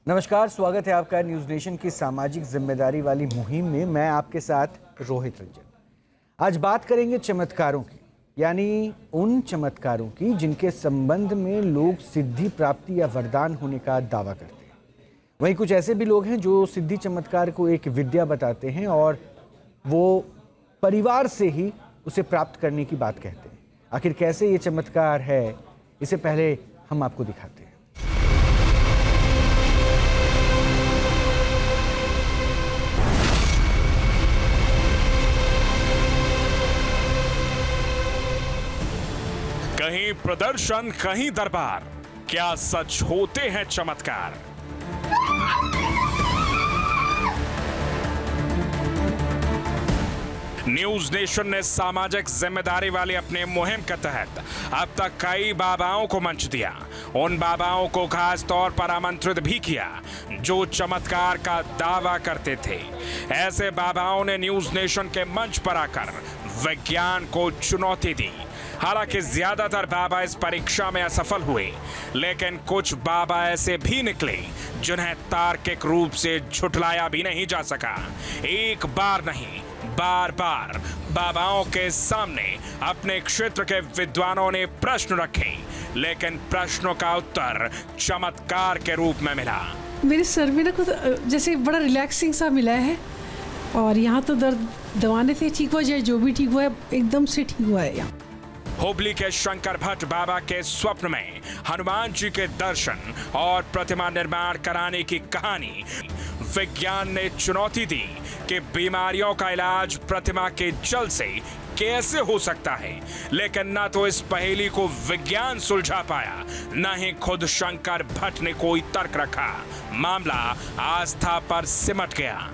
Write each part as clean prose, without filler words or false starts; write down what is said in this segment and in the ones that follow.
नमस्कार, स्वागत है आपका न्यूज़ नेशन की सामाजिक जिम्मेदारी वाली मुहिम में। मैं आपके साथ रोहित रंजन। आज बात करेंगे चमत्कारों की, यानी उन चमत्कारों की जिनके संबंध में लोग सिद्धि प्राप्ति या वरदान होने का दावा करते हैं। वहीं कुछ ऐसे भी लोग हैं जो सिद्धि चमत्कार को एक विद्या बताते हैं और वो परिवार से ही उसे प्राप्त करने की बात कहते हैं। आखिर कैसे ये चमत्कार है, इसे पहले हम आपको दिखाते हैं। कहीं प्रदर्शन, कहीं दरबार, क्या सच होते हैं चमत्कार? न्यूज नेशन ने सामाजिक जिम्मेदारी वाली अपने मुहिम के तहत अब तक कई बाबाओं को मंच दिया। उन बाबाओं को खास तौर पर आमंत्रित भी किया जो चमत्कार का दावा करते थे। ऐसे बाबाओं ने न्यूज नेशन के मंच पर आकर विज्ञान को चुनौती दी। हालांकि ज्यादातर बाबा इस परीक्षा में असफल हुए, लेकिन कुछ बाबा ऐसे भी निकले जिन्हें तार्किक रूप से झुठलाया भी नहीं जा सका। एक बार नहीं, बार बार बाबाओं के सामने अपने क्षेत्र के विद्वानों ने प्रश्न रखे, लेकिन प्रश्नों का उत्तर चमत्कार के रूप में मिला। मेरे सर में ना कुछ जैसे बड़ा रिलैक्सिंग सा मिला है और यहाँ तो दर्द दवाने से ठीक हो जाए, जो भी ठीक हुआ है एकदम से ठीक हुआ है। यहाँ हुबली के शंकर भट्ट बाबा के स्वप्न में हनुमान जी के दर्शन और प्रतिमा निर्माण कराने की कहानी। विज्ञान ने चुनौती दी कि बीमारियों का इलाज प्रतिमा के जल से कैसे हो सकता है, लेकिन न तो इस पहेली को विज्ञान सुलझा पाया, न ही खुद शंकर भट्ट ने कोई तर्क रखा। मामला आस्था पर सिमट गया।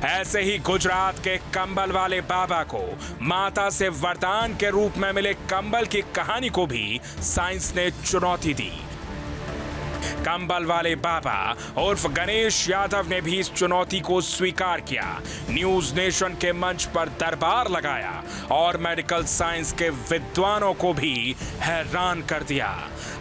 ऐसे ही गुजरात के कंबल वाले बाबा को माता से वरदान के रूप में मिले कंबल की कहानी को भी साइंस ने चुनौती दी। कंबल वाले बाबा उर्फ गणेश यादव ने भी इस चुनौती को स्वीकार किया। न्यूज नेशन के मंच पर दरबार लगाया और मेडिकल साइंस के विद्वानों को भी हैरान कर दिया।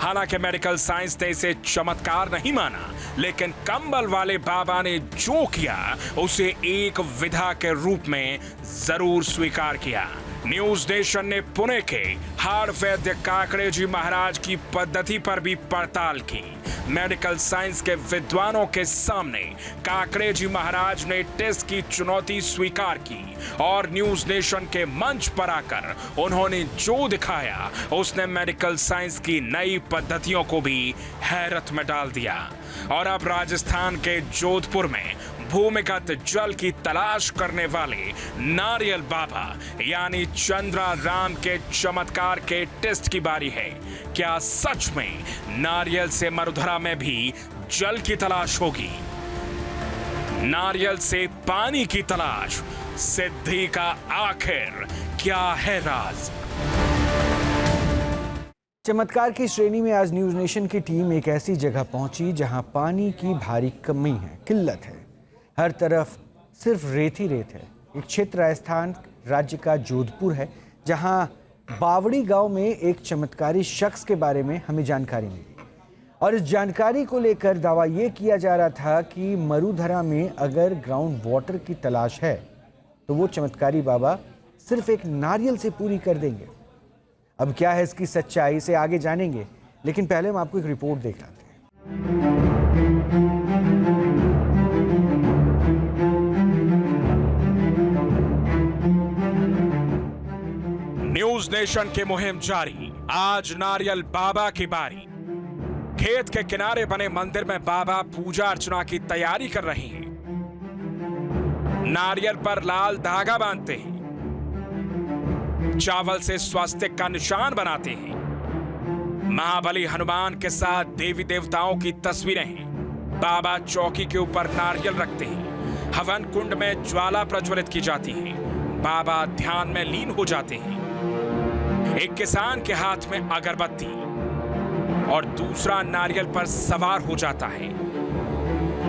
हालांकि मेडिकल साइंस ने इसे चमत्कार नहीं माना, लेकिन कंबल वाले बाबा ने जो किया उसे एक विधा के रूप में जरूर स्वीकार किया। न्यूज नेशन ने पुणे के हाड़ वैद्य काकड़े जी महाराज की पद्धति पर भी पड़ताल की। मेडिकल साइंस के विद्वानों के सामने काकड़े जी महाराज ने टेस्ट की चुनौती स्वीकार की और न्यूज नेशन के मंच पर आकर उन्होंने जो दिखाया उसने मेडिकल साइंस की नई पद्धतियों को भी हैरत में डाल दिया। और अब राजस्थान के जोधपुर में भूमिगत जल की तलाश करने वाले नारियल बाबा यानी चंद्रा राम के चमत्कार के टेस्ट की बारी है। क्या सच में नारियल से मरुधरा में भी जल की तलाश होगी? नारियल से पानी की तलाश, सिद्धि का आखिर क्या है राज? चमत्कार की श्रेणी में आज न्यूज़ नेशन की टीम एक ऐसी जगह पहुंची जहां पानी की भारी कमी है, किल्लत है। हर तरफ सिर्फ रेत ही रेत है। एक क्षेत्र राजस्थान राज्य का जोधपुर है, जहां बावड़ी गांव में एक चमत्कारी शख्स के बारे में हमें जानकारी मिली और इस जानकारी को लेकर दावा यह किया जा रहा था कि मरुधरा में अगर ग्राउंड वाटर की तलाश है तो वो चमत्कारी बाबा सिर्फ एक नारियल से पूरी कर देंगे। अब क्या है इसकी सच्चाई, से आगे जानेंगे, लेकिन पहले हम आपको एक रिपोर्ट दिखाते हैं। न्यूज नेशन की मुहिम जारी। आज नारियल बाबा की बारी। खेत के किनारे बने मंदिर में बाबा पूजा अर्चना की तैयारी कर रहे हैं। नारियल पर लाल धागा बांधते हैं, चावल से स्वास्तिक का निशान बनाते हैं। महाबली हनुमान के साथ देवी देवताओं की तस्वीरें हैं। बाबा चौकी के ऊपर नारियल रखते हैं। हवन कुंड में ज्वाला प्रज्वलित की जाती है। बाबा ध्यान में लीन हो जाते हैं। एक किसान के हाथ में अगरबत्ती और दूसरा नारियल पर सवार हो जाता है।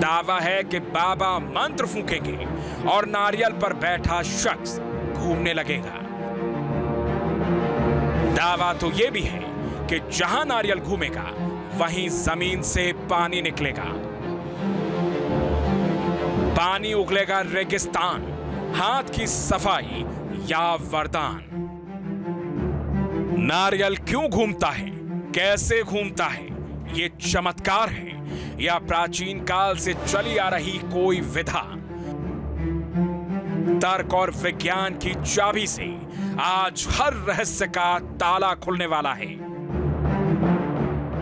दावा है कि बाबा मंत्र फूकेंगे और नारियल पर बैठा शख्स घूमने लगेगा। दावा तो यह भी है कि जहां नारियल घूमेगा वहीं जमीन से पानी निकलेगा, पानी उगलेगा रेगिस्तान, हाथ की सफाई या वरदान। नारियल क्यों घूमता है, कैसे घूमता है, ये चमत्कार है या प्राचीन काल से चली आ रही कोई विधा? तर्क और विज्ञान की चाबी से आज हर रहस्य का ताला खुलने वाला है,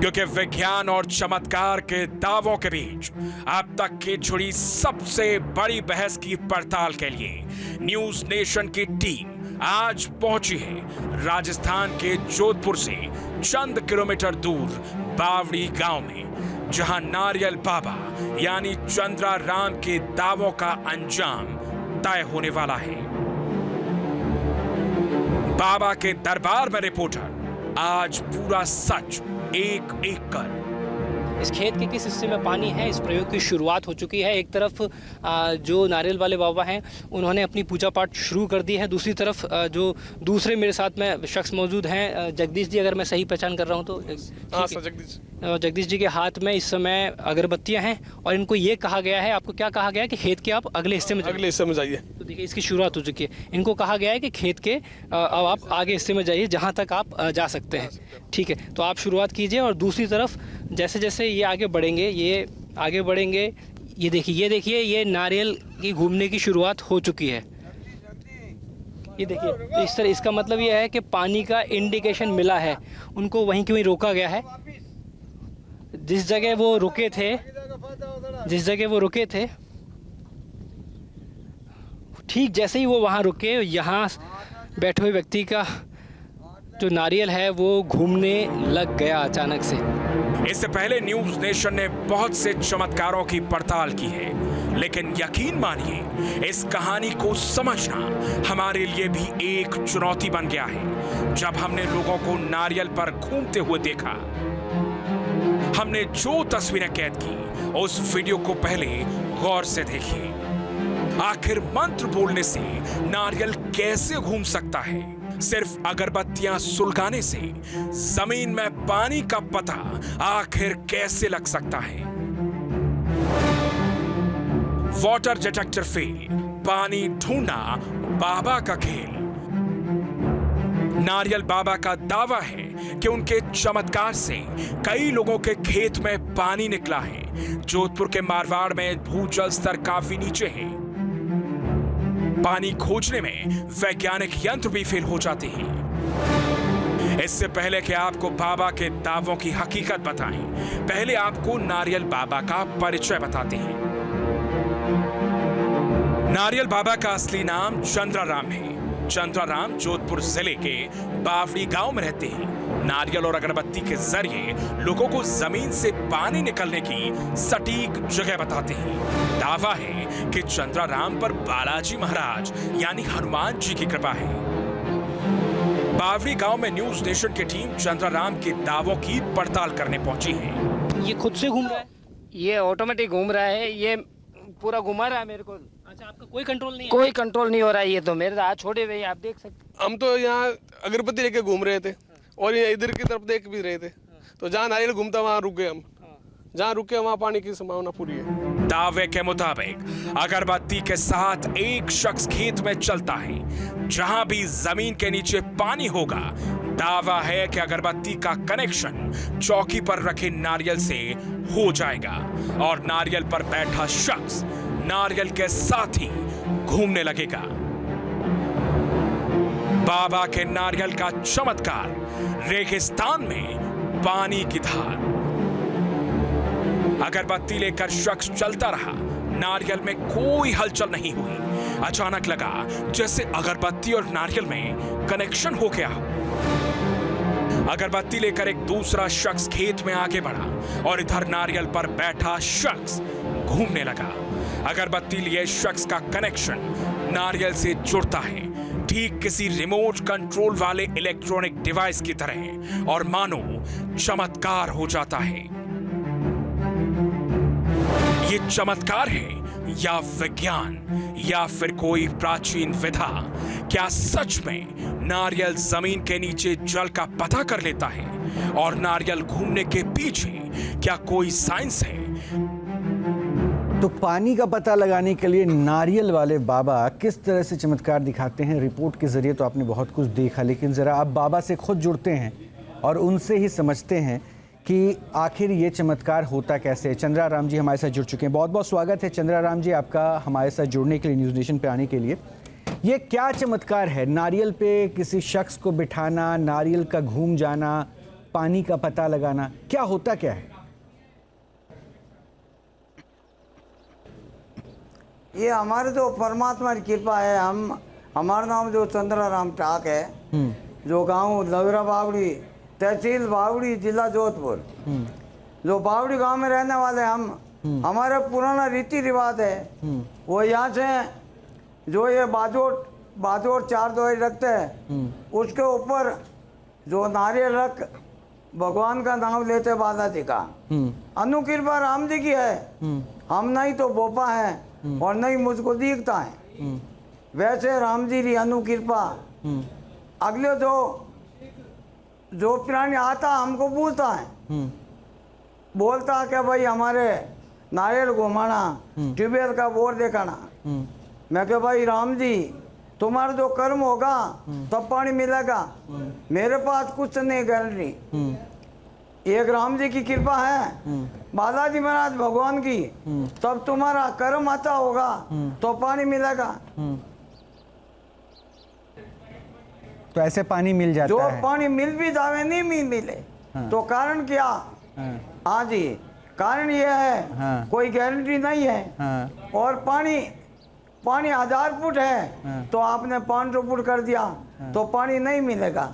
क्योंकि विज्ञान और चमत्कार के दावों के बीच अब तक की जुड़ी सबसे बड़ी बहस की पड़ताल के लिए न्यूज नेशन की टीम आज पहुंची है राजस्थान के जोधपुर से चंद किलोमीटर दूर बावड़ी गांव में, जहां नारियल बाबा यानी चंद्रा राम के दावों का अंजाम तय होने वाला है। बाबा के दरबार में रिपोर्टर आज पूरा सच एक एक कर। इस खेत के किस हिस्से में पानी है, इस प्रयोग की शुरुआत हो चुकी है। एक तरफ जो नारियल वाले बाबा हैं उन्होंने अपनी पूजा पाठ शुरू कर दी है, दूसरी तरफ जो दूसरे मेरे साथ में शख्स मौजूद हैं, जगदीश जी, अगर मैं सही पहचान कर रहा हूँ तो। हाँ सर, जगदीश जी के हाथ में इस समय अगरबत्तियाँ हैं और इनको ये कहा गया है, आपको क्या कहा गया है कि खेत के आप अगले हिस्से में जाइए। तो देखिए इसकी शुरुआत हो चुकी है। इनको कहा गया है कि खेत के अब आप आगे हिस्से में जाइए जहाँ तक आप जा सकते हैं। ठीक है, तो आप शुरुआत कीजिए और दूसरी तरफ जैसे जैसे ये आगे बढ़ेंगे, ये देखिए ये नारियल की घूमने की शुरुआत हो चुकी है। ये देखिए, तो इस तरह इसका मतलब ये है कि पानी का इंडिकेशन मिला है, उनको वहीं के वहीं रोका गया है। जिस जगह वो रुके थे ठीक जैसे ही वो वहाँ रुके, यहाँ बैठे हुए व्यक्ति का जो नारियल है वो घूमने लग गया अचानक से। इससे पहले न्यूज नेशन ने बहुत से चमत्कारों की पड़ताल की है, लेकिन यकीन मानिए इस कहानी को समझना हमारे लिए भी एक चुनौती बन गया है। जब हमने लोगों को नारियल पर घूमते हुए देखा, हमने जो तस्वीरें कैद की उस वीडियो को पहले गौर से देखिए। आखिर मंत्र बोलने से नारियल कैसे घूम सकता है? सिर्फ अगरबत्तियां सुलगाने से जमीन में पानी का पता आखिर कैसे लग सकता है? वाटर डिटेक्टर फेल, पानी ढूंढना बाबा का खेल। नारियल बाबा का दावा है कि उनके चमत्कार से कई लोगों के खेत में पानी निकला है। जोधपुर के मारवाड़ में भूजल स्तर काफी नीचे है। पानी खोजने में वैज्ञानिक यंत्र भी फेल हो जाते हैं। इससे पहले कि आपको बाबा के दावों की हकीकत बताएं, पहले आपको नारियल बाबा का परिचय बताते हैं। नारियल बाबा का असली नाम चंद्रा राम है। चंद्रा राम जोधपुर जिले के बावड़ी गांव में रहते हैं। नारियल और अगरबत्ती के जरिए लोगों को जमीन से पानी निकलने की सटीक जगह बताते हैं। दावा है कि चंद्रा राम पर बालाजी महाराज यानी हनुमान जी की कृपा है। बावड़ी गांव में न्यूज नेशन की टीम चंद्रा राम के दावों की पड़ताल करने पहुंची है। ये खुद से घूम रहा है? ये ऑटोमेटिक घूम रहा है, ये पूरा घुमा रहा है मेरे को। अच्छा, आपका कोई कंट्रोल नहीं है? कोई कंट्रोल नहीं हो रहा है, ये तो मेरे हाथ छोड़े हुए हैं, आप देख सकते। हम तो यहाँ अगरबत्ती लेके घूम रहे थे और ये इधर की तरफ देख भी रहे थे, तो जहाँ नारियल घूमता वहाँ रुक गए हम। जहाँ रुके वहाँ पानी की संभावना पूरी है। दावे के मुताबिक अगरबत्ती के साथ एक शख्स खेत में चलता है। जहां भी जमीन के नीचे पानी होगा, दावा है कि अगरबत्ती का कनेक्शन चौकी पर रखे नारियल से हो जाएगा और नारियल पर बैठा शख्स नारियल के साथ ही घूमने लगेगा। बाबा के नारियल का चमत्कार, रेगिस्तान में पानी की धार। अगरबत्ती लेकर शख्स चलता रहा, नारियल में कोई हलचल नहीं हुई। अचानक लगा जैसे अगरबत्ती और नारियल में कनेक्शन हो गया हो। अगरबत्ती लेकर एक दूसरा शख्स खेत में आगे बढ़ा और इधर नारियल पर बैठा शख्स घूमने लगा। अगरबत्ती लिए शख्स का कनेक्शन नारियल से जुड़ता है, ठीक किसी रिमोट कंट्रोल वाले इलेक्ट्रॉनिक डिवाइस की तरह, और मानो चमत्कार हो जाता है। ये चमत्कार है या विज्ञान या फिर कोई प्राचीन विधा? क्या सच में नारियल जमीन के नीचे जल का पता कर लेता है? और नारियल घूमने के पीछे क्या कोई साइंस है? तो पानी का पता लगाने के लिए नारियल वाले बाबा किस तरह से चमत्कार दिखाते हैं, रिपोर्ट के जरिए तो आपने बहुत कुछ देखा, लेकिन ज़रा आप बाबा से खुद जुड़ते हैं और उनसे ही समझते हैं कि आखिर ये चमत्कार होता कैसे है। चंद्रा राम जी हमारे साथ जुड़ चुके हैं। बहुत बहुत स्वागत है चंद्रा राम जी आपका हमारे साथ जुड़ने के लिए, न्यूज़ नेशन पे आने के लिए। ये क्या चमत्कार है? नारियल पे किसी शख्स को बिठाना, नारियल का घूम जाना, पानी का पता लगाना, क्या होता क्या है? ये हमारे जो परमात्मा की कृपा है। हमारा नाम जो चंद्रा राम टाक है, जो गांव लवरा बावड़ी, तहसील बावड़ी, जिला जोधपुर। जो बावड़ी गांव में रहने वाले हमारा पुराना रीति रिवाज है। वो यहाँ से जो ये बाजोट 4 दोई रखते हैं, उसके ऊपर जो नारियल रख भगवान का नाम लेते बालाजी का। अनुकृपा राम जी की है। हम नहीं तो बोपा है और नहीं मुझको दिखता है। वैसे राम जी की अनुकृपा। अगले जो प्राणी आता हमको पूछता है, बोलता कि भाई हमारे नारियल घुमाना, ट्यूबवेल का बोर दिखाना। मैं कह भाई राम जी तुम्हारा जो कर्म होगा तब पानी मिलेगा, मेरे पास कुछ नहीं गारंटी। एक राम जी की कृपा है, बालाजी महाराज भगवान की, तब तुम्हारा कर्म अच्छा होगा तो पानी मिलेगा। तो ऐसे पानी मिल जाता जो है? पानी मिल भी जावे नहीं मिले। तो कारण क्या? हाँ जी, कारण ये है कोई गारंटी नहीं है। और पानी 1000 फुट है तो आपने 500 फुट कर दिया तो पानी नहीं मिलेगा।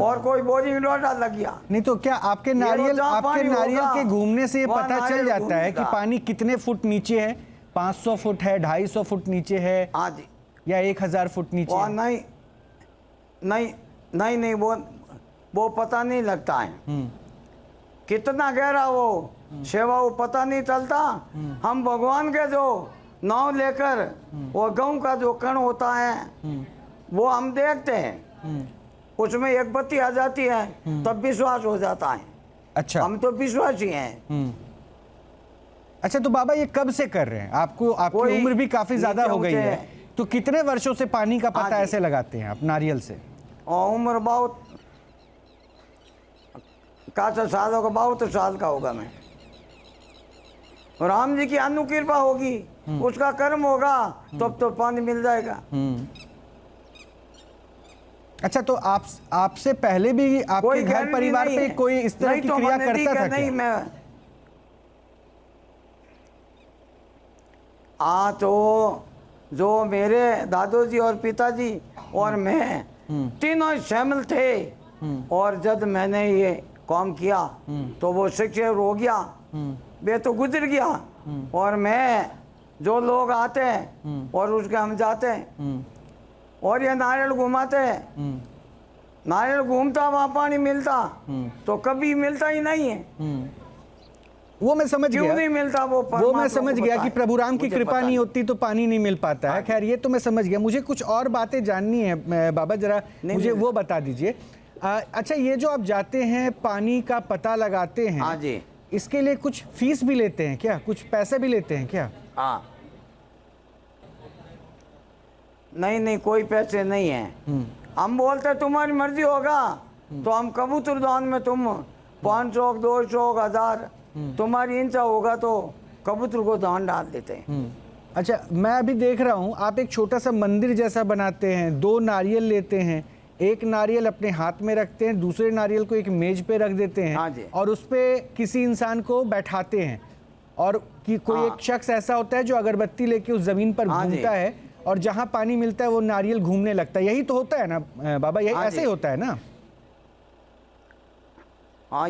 और कोई बोरिंग लोटा लग गया नहीं तो क्या आपके नारियल के घूमने से ये पता चल जाता है कि पानी कितने फुट नीचे है? 500 फुट है, 250 फुट नीचे है? हाँ जी। या 1000 फुट नीचे है? नहीं वो पता नहीं लगता है। कितना गहरा वो सेवा वो पता नहीं चलता। हम भगवान के जो नाव लेकर वो गाँव का जो कण होता है वो हम देखते हैं, उसमें एक बत्ती आ जाती है तब विश्वास हो जाता है। अच्छा, हम तो विश्वासी हैं। अच्छा तो बाबा ये कब से कर रहे हैं? आपकी उम्र भी काफी ज्यादा हो गई है, तो कितने वर्षों से पानी का पता ऐसे लगाते हैं आप नारियल से? और उम्र बहुत काचा साल होगा, 72 साल का होगा मैं। राम जी की अनुकृपा होगी, उसका कर्म होगा तब तो पानी मिल जाएगा। अच्छा तो आपसे पहले भी आपके घर परिवार पे कोई इस तरह की क्रिया करता था क्या? नहीं, मैं तो जो मेरे दादाजी और पिताजी और मैं तीनों शामिल थे। और जब मैंने ये काम किया तो वो शिक्षक हो गया, वे तो गुजर गया। और मैं जो लोग आते हैं और उसके हम जाते हैं और ये नारियल घुमाते हैं। नारियल घूमता वहाँ पानी मिलता तो कभी मिलता ही नहीं है। वो मैं समझ गया, क्यों नहीं मिलता? वो मैं समझ गया कि प्रभु राम की कृपा नहीं होती तो पानी नहीं मिल पाता है। खैर ये तो मैं समझ गया। मुझे कुछ और बातें जाननी है बाबा, जरा मुझे वो बता दीजिए। अच्छा ये जो आप जाते हैं पानी का पता लगाते हैं, हाँ जी, इसके लिए कुछ फीस भी लेते हैं क्या? कुछ पैसे भी लेते हैं क्या? हाँ, नहीं कोई पैसे नहीं है। हम बोलते तुम्हारी मर्जी होगा तो हम कबूतर दान में तुम 500, 200, 1000 तुम्हारी इंचा होगा तो कबूतर को दान डाल देते हैं। अच्छा मैं अभी देख रहा हूँ आप एक छोटा सा मंदिर जैसा बनाते हैं, 2 नारियल लेते हैं, एक नारियल अपने हाथ में रखते हैं, दूसरे नारियल को एक मेज पे रख देते हैं। हाँ जी। और उस पे किसी इंसान को बैठाते हैं और कि कोई एक शख्स ऐसा होता है जो अगरबत्ती लेके उस जमीन पर घूमता है और जहाँ पानी मिलता है वो नारियल घूमने लगता है। यही तो होता है ना बाबा? यही ऐसे ही होता है ना? हाँ,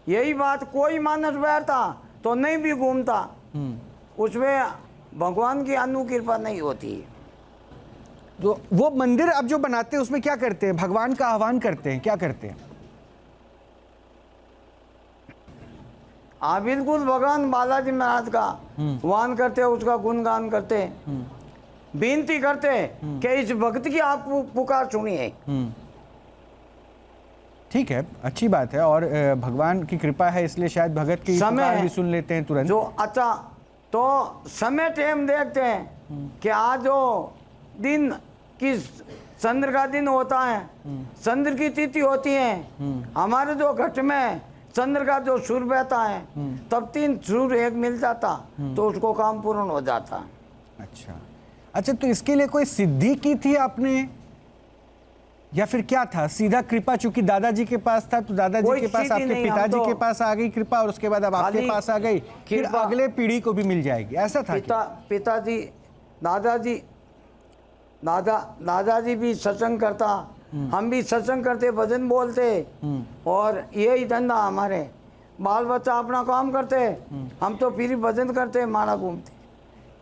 यही बात। कोई मानस बैठता तो नहीं भी घूमता, उसमें भगवान की अनुकृपा नहीं होती। तो वो मंदिर आप जो बनाते हैं उसमें क्या करते हैं? भगवान का आह्वान करते हैं, क्या करते हैं? हाँ बिल्कुल, भगवान बालाजी महाराज का वाहन करते, उसका गुणगान करते, विनती करते कि इस भक्त की आप पुकार सुनिए। ठीक है, अच्छी बात है, और भगवान की कृपा है इसलिए शायद भगत की पुकार भी सुन लेते हैं तुरंत। जो अच्छा, तो समय टाइम देखते हैं कि आज जो दिन की चंद्र का दिन होता है, चंद्र की तिथि होती है, हमारे जो घट में चंद्र का जो सूर्य बहता है, तब 3 सूर्य एक मिल जाता तो उसको काम पूर्ण हो जाता। अच्छा, तो इसके लिए कोई सिद्धि की थी आपने या फिर क्या था? सीधा कृपा, चूंकि दादाजी के पास था तो दादाजी के पास, आपके पिताजी के पास आ गई कृपा, और उसके बाद अब आपके पास आ गई, फिर अगले पीढ़ी को भी मिल जाएगी, ऐसा था? पिताजी, दादाजी भी सत्संग करता, हम भी सत्संग करते, भजन बोलते, और यही धंधा हमारे। बाल बच्चा अपना काम करते, हम तो फिर भजन करते, माला घूमते।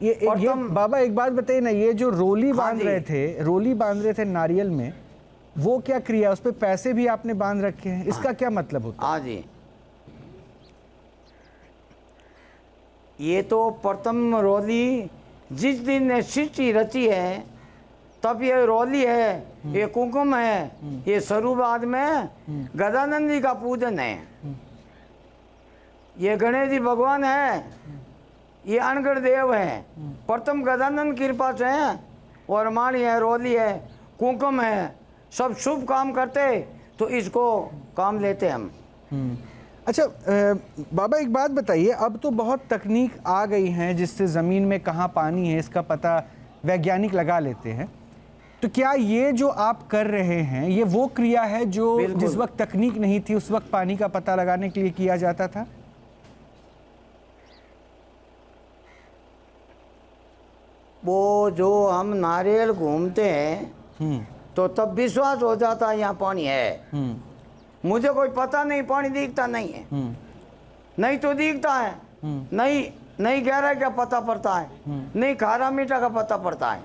ये बाबा एक बात बताइए ना, ये जो रोली बांध रहे थे नारियल में, वो क्या क्रिया? उस पे पैसे भी आपने बांध रखे हैं, इसका क्या मतलब होता है? हाँ जी, ये तो प्रथम रोली जिस दिन ने सृष्टि रची है, तब ये रोली है, ये कुंकुम है, ये शुरुआत में गजानंद जी का पूजन है, ये गणेश जी भगवान है, ये अनगढ़ देव है, प्रथम गजानंद कृपा से है, और माली है, रोली है, कुंकुम है, सब शुभ काम करते तो इसको काम लेते हम। अच्छा बाबा एक बात बताइए, अब तो बहुत तकनीक आ गई हैं जिससे ज़मीन में कहाँ पानी है इसका पता वैज्ञानिक लगा लेते हैं, तो क्या ये जो आप कर रहे हैं ये वो क्रिया है जो जिस वक्त तकनीक नहीं थी उस वक्त पानी का पता लगाने के लिए किया जाता था? वो जो हम नारियल घूमते हैं तो तब विश्वास हो जाता है यहाँ पानी है। मुझे कोई पता नहीं, पानी दिखता नहीं है, नहीं तो दिखता है, नहीं गहरा का पता पड़ता है, नहीं खारा मीठा का पता पड़ता है,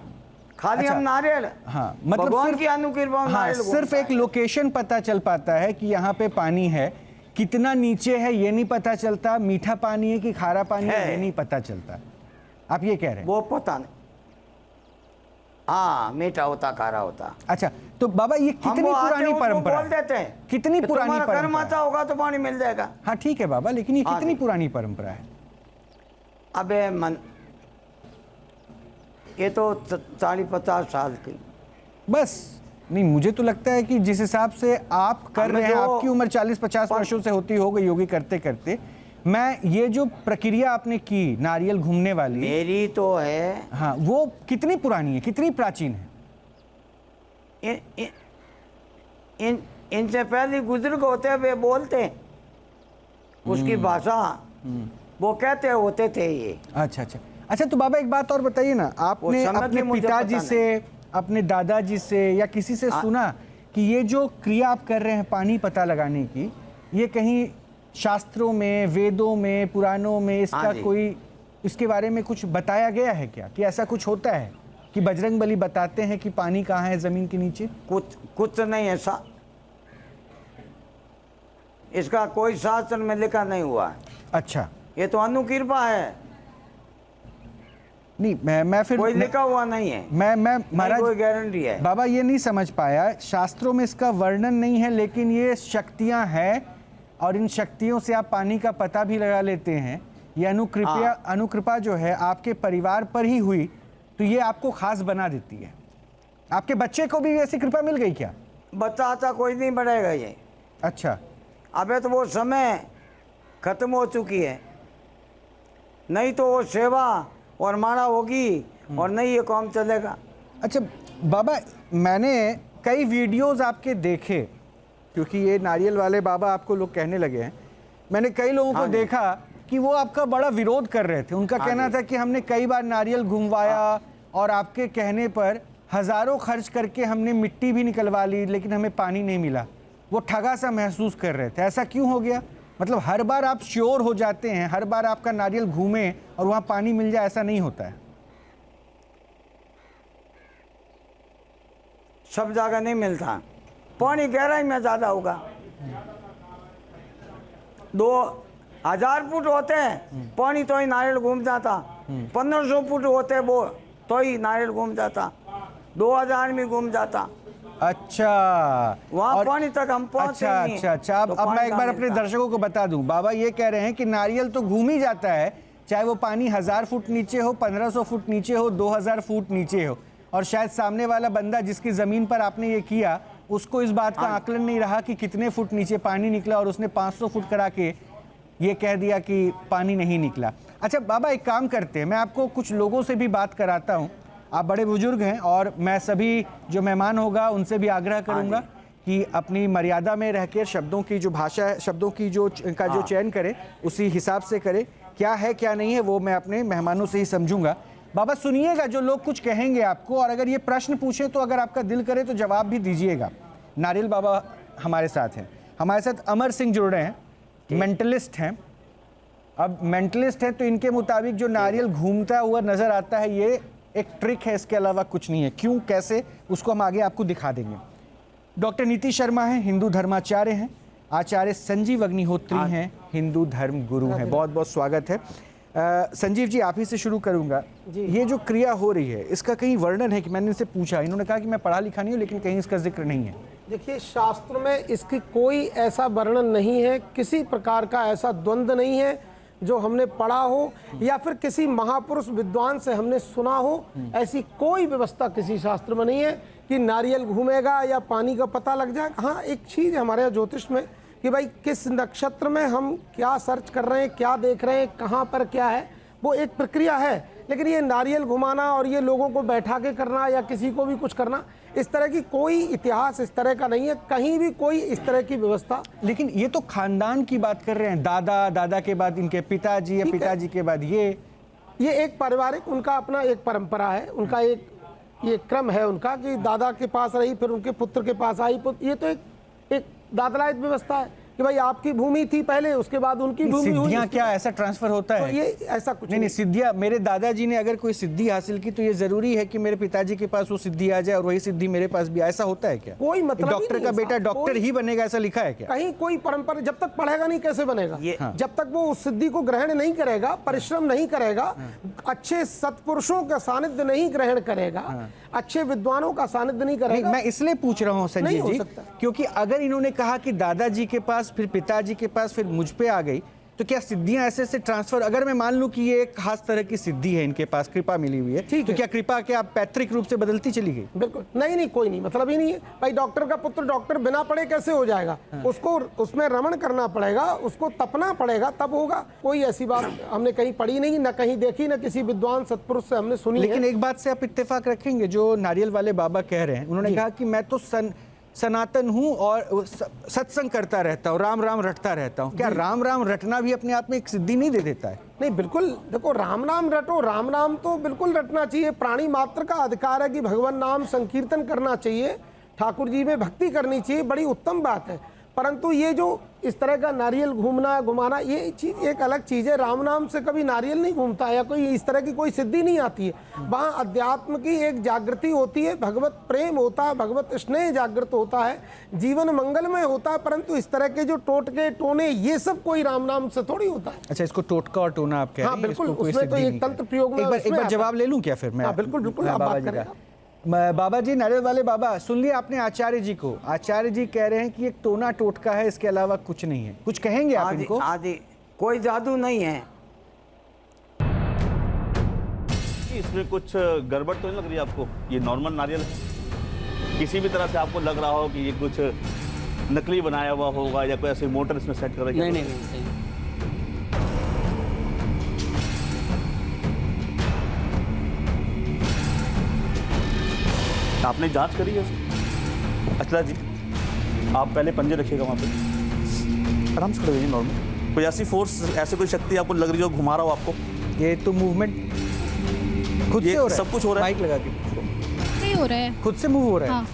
खाली हम नारियल, हाँ, मतलब भगवान की अनुकृपा, हाँ, सिर्फ एक लोकेशन पता चल पाता है कि यहाँ पे पानी है, कितना नीचे है ये नहीं पता चलता, मीठा पानी है कि खारा पानी है ये नहीं पता चलता, आप ये कह रहे हैं? वो पता नहीं, हाँ मीठा होता खारा होता। अच्छा, तो बाबा ये कितनी पुरानी परंपरा बोल देते हैं, कितनी पुरानी परंपरा? कर्म अच्छा होगा तो पानी मिल जाएगा। हाँ ठीक है बाबा, लेकिन ये कितनी पुरानी परंपरा है? अबे मन, ये तो 40-50 साल की बस। नहीं, मुझे तो लगता है कि जिस हिसाब से आप कर रहे हैं, आपकी उम्र 40-50 वर्षों से होती हो गई होगी करते करते, मैं ये जो प्रक्रिया आपने की नारियल घूमने वाली, मेरी तो है, हाँ, वो कितनी पुरानी है, कितनी प्राचीन है? इनसे पहले बुजुर्ग होते वे बोलते, उसकी भाषा वो कहते होते थे ये। अच्छा, तो बाबा एक बात और बताइए ना, आपने अपने पिताजी से, अपने दादाजी से या किसी से सुना कि ये जो क्रिया आप कर रहे हैं पानी पता लगाने की, ये कहीं शास्त्रों में, वेदों में, पुराणों में इसका कोई, इसके बारे में कुछ बताया गया है क्या, कि ऐसा कुछ होता है कि बजरंगबली बताते हैं कि पानी कहाँ है जमीन के नीचे? कुछ नहीं ऐसा, इसका कोई शास्त्र में लिखा नहीं हुआ। अच्छा, ये तो अनुकृपा है, नहीं मैं फिर कोई लिखा हुआ नहीं है, मैं महाराज कोई गारंटी है, बाबा ये नहीं समझ पाया, शास्त्रों में इसका वर्णन नहीं है, लेकिन ये शक्तियां हैं और इन शक्तियों से आप पानी का पता भी लगा लेते हैं। ये अनुकृपा जो है आपके परिवार पर ही हुई, तो ये आपको खास बना देती है। आपके बच्चे को भी ऐसी कृपा मिल गई क्या? बच्चा कोई नहीं बढ़ेगा ये। अच्छा, अबे तो वो समय खत्म हो चुकी है, नहीं तो वो सेवा और माला होगी और नहीं ये काम चलेगा। अच्छा बाबा, मैंने कई वीडियोस आपके देखे, क्योंकि ये नारियल वाले बाबा आपको लोग कहने लगे हैं, मैंने कई लोगों को देखा कि वो आपका बड़ा विरोध कर रहे थे। उनका कहना था कि हमने कई बार नारियल घुमवाया और आपके कहने पर हज़ारों खर्च करके हमने मिट्टी भी निकलवा ली, लेकिन हमें पानी नहीं मिला। वो ठगा सा महसूस कर रहे थे। ऐसा क्यों हो गया? मतलब हर बार आप श्योर हो जाते हैं, हर बार आपका नारियल घूमे और वहाँ पानी मिल जाए, ऐसा नहीं होता है? सब जगह नहीं मिलता, पानी गहराई में ज़्यादा होगा। 1000 फुट होते हैं पानी तो ही नारियल घूम जाता, 1500 फुट होते वो तो ही नारियल घूम जाता, 2000 में घूम जाता। अच्छा, वहाँ और- पानी तक हम पहुंचे अच्छा नहीं। अच्छा अच्छा। अब तो मैं पानी एक बार कहाँ अपने मिलता? दर्शकों को बता दूं, बाबा ये कह रहे हैं कि नारियल तो घूम ही जाता है, चाहे वो पानी 1000 फुट नीचे हो, 1500 फुट नीचे हो, 2000 फुट नीचे हो। और शायद सामने वाला बंदा जिसकी जमीन पर आपने ये किया, उसको इस बात का आकलन नहीं रहा कि कितने फुट नीचे पानी निकला, और उसने 500 फुट करा के ये कह दिया कि पानी नहीं निकला। अच्छा बाबा, एक काम करते हैं, मैं आपको कुछ लोगों से भी बात कराता हूँ। आप बड़े बुजुर्ग हैं और मैं सभी जो मेहमान होगा उनसे भी आग्रह करूंगा कि अपनी मर्यादा में रहकर शब्दों की जो भाषा है, शब्दों की जो चयन करें उसी हिसाब से करें। क्या है क्या नहीं है वो मैं अपने मेहमानों से ही समझूंगा। बाबा सुनिएगा जो लोग कुछ कहेंगे आपको, और अगर ये प्रश्न पूछे तो अगर आपका दिल करे तो जवाब भी दीजिएगा। नारियल बाबा हमारे साथ हैं, हमारे साथ अमर सिंह जुड़ रहे हैं, मेंटलिस्ट हैं। अब मेंटलिस्ट हैं तो इनके मुताबिक जो नारियल घूमता हुआ नजर आता है ये एक ट्रिक है, इसके अलावा कुछ नहीं है। क्यों, कैसे, उसको हम आगे आपको दिखा देंगे। डॉक्टर नीति शर्मा हैं, हिंदू धर्माचार्य हैं। आचार्य संजीव अग्निहोत्री हैं, हिंदू धर्म गुरु हैं। बहुत बहुत स्वागत है। संजीव जी, आप ही से शुरू करूंगा। ये जो क्रिया हो रही है इसका कहीं वर्णन है कि मैंने इनसे पूछा, इन्होंने कहा कि मैं पढ़ा लिखा नहीं हूँ, लेकिन कहीं इसका जिक्र नहीं है। देखिए, शास्त्र में इसकी कोई ऐसा वर्णन नहीं है, किसी प्रकार का ऐसा द्वंद्व नहीं है जो हमने पढ़ा हो या फिर किसी महापुरुष विद्वान से हमने सुना हो। ऐसी कोई व्यवस्था किसी शास्त्र में नहीं है कि नारियल घूमेगा या पानी का पता लग जाएगा। हाँ, एक चीज़ हमारे यहाँ ज्योतिष में कि भाई किस नक्षत्र में हम क्या सर्च कर रहे हैं, क्या देख रहे हैं, कहाँ पर क्या है, वो एक प्रक्रिया है। लेकिन ये नारियल घुमाना और ये लोगों को बैठा के करना या किसी को भी कुछ करना, इस तरह की कोई इतिहास इस तरह का नहीं है, कहीं भी कोई इस तरह की व्यवस्था। लेकिन ये तो खानदान की बात कर रहे हैं, दादा, दादा के बाद इनके पिताजी या पिताजी के बाद ये एक पारिवारिक उनका अपना एक परंपरा है, उनका एक ये क्रम है उनका कि दादा के पास रही, फिर उनके पुत्र के पास आई। ये तो एक दादलायत व्यवस्था है कि भाई आपकी भूमि थी पहले, उसके बाद उनकी भूमि हुई। सिद्धियां क्या ऐसा ट्रांसफर होता तो है? ये ऐसा कुछ नहीं, सिद्धियां, मेरे दादाजी ने अगर कोई सिद्धि हासिल की तो ये जरूरी है कि मेरे पिताजी के पास वो सिद्धि आ जाए और वही सिद्धि मेरे पास भी, ऐसा होता है क्या? कोई मतलब डॉक्टर का बेटा डॉक्टर ही बनेगा ऐसा लिखा है क्या? कहीं कोई परंपरा जब तक पढ़ेगा नहीं कैसे बनेगा? जब तक वो उस सिद्धि को ग्रहण नहीं करेगा, परिश्रम नहीं करेगा, अच्छे सत्पुरुषों का सानिध्य नहीं ग्रहण करेगा, अच्छे विद्वानों का सानिध्य नहीं करेगा। मैं इसलिए पूछ रहा हूँ संजीव जी, क्योंकि अगर इन्होंने कहा कि दादाजी के पास, फिर पिताजी के पास, फिर मुझ पे आ गई, तो क्या सिद्धियां ऐसे से ट्रांसफर, अगर मैं मान लूं कि ये एक खास तरह की सिद्धि है, इनके पास कृपा मिली हुई है, तो क्या कृपा के आप पैतृक रूप से बदलती चली गई? बिल्कुल नहीं, कोई नहीं, मतलब ही नहीं है। भाई डॉक्टर का पुत्र डॉक्टर बिना पढ़े कैसे हो जाएगा? उसको उसमें रमण करना पड़ेगा, उसको तपना पड़ेगा, तब होगा। कोई ऐसी बात हमने कहीं पढ़ी नहीं, न कहीं देखी, न किसी विद्वान सत्पुरुष से हमने सुनी। लेकिन एक बात से आप इत्तेफाक रखेंगे, जो नारियल वाले बाबा कह रहे हैं, उन्होंने कहा कि मैं तो सनातन हूँ और सत्संग करता रहता हूँ, राम राम रटता रहता हूँ। क्या राम राम रटना भी अपने आप में एक सिद्धि नहीं दे देता है? नहीं, बिल्कुल। देखो, राम नाम रटो, राम नाम तो बिल्कुल रटना चाहिए। प्राणी मात्र का अधिकार है कि भगवान नाम संकीर्तन करना चाहिए, ठाकुर जी में भक्ति करनी चाहिए, बड़ी उत्तम बात है। परंतु ये जो इस तरह का नारियल घूमना घुमाना, ये चीज़ एक अलग चीज़ है। राम नाम से कभी नारियल नहीं घूमता या कोई इस तरह की कोई सिद्धि नहीं आती है। वहाँ अध्यात्म की एक जागृति होती है, भगवत प्रेम होता है, भगवत स्नेह जागृत होता है, जीवन मंगलमय होता है। परंतु इस तरह के जो टोटके टोने, ये सब कोई राम नाम से थोड़ी होता है। अच्छा, इसको टोटका और टोना आप कह रहे हैं? हाँ बिल्कुल, उसमें तो एक तंत्र प्रयोग में एक बार जवाब ले लूं क्या फिर मैं? बिल्कुल, आप बात करें। बाबा जी, नारियल वाले बाबा, सुन लिया आपने आचार्य जी को। आचार्य जी कह रहे हैं कि एक टोना टोटका है, इसके अलावा कुछ नहीं है। कुछ कहेंगे आप इनको? आदि कोई जादू नहीं है। इसमें कुछ गड़बड़ तो नहीं लग रही आपको? ये नॉर्मल नारियल है, किसी भी तरह से आपको लग रहा हो कि ये कुछ नकली बनाया हुआ होगा या कोई ऐसे मोटर इसमें सेट कर रही है? नहीं, सही। आपने जांच करी है उसकी? अच्छा जी, आप पहले पंजे रखिएगा वहाँ पे, आराम से खड़े रहिए नॉर्मल। कोई ऐसी फोर्स, ऐसी कोई शक्ति आपको लग रही हो घुमा रहा हो आपको? ये तो मूवमेंट खुद से हो रहा है, सब कुछ हो रहा है, माइक लगा के सही हो रहा है, खुद से मूव हो रहा है। हाँ।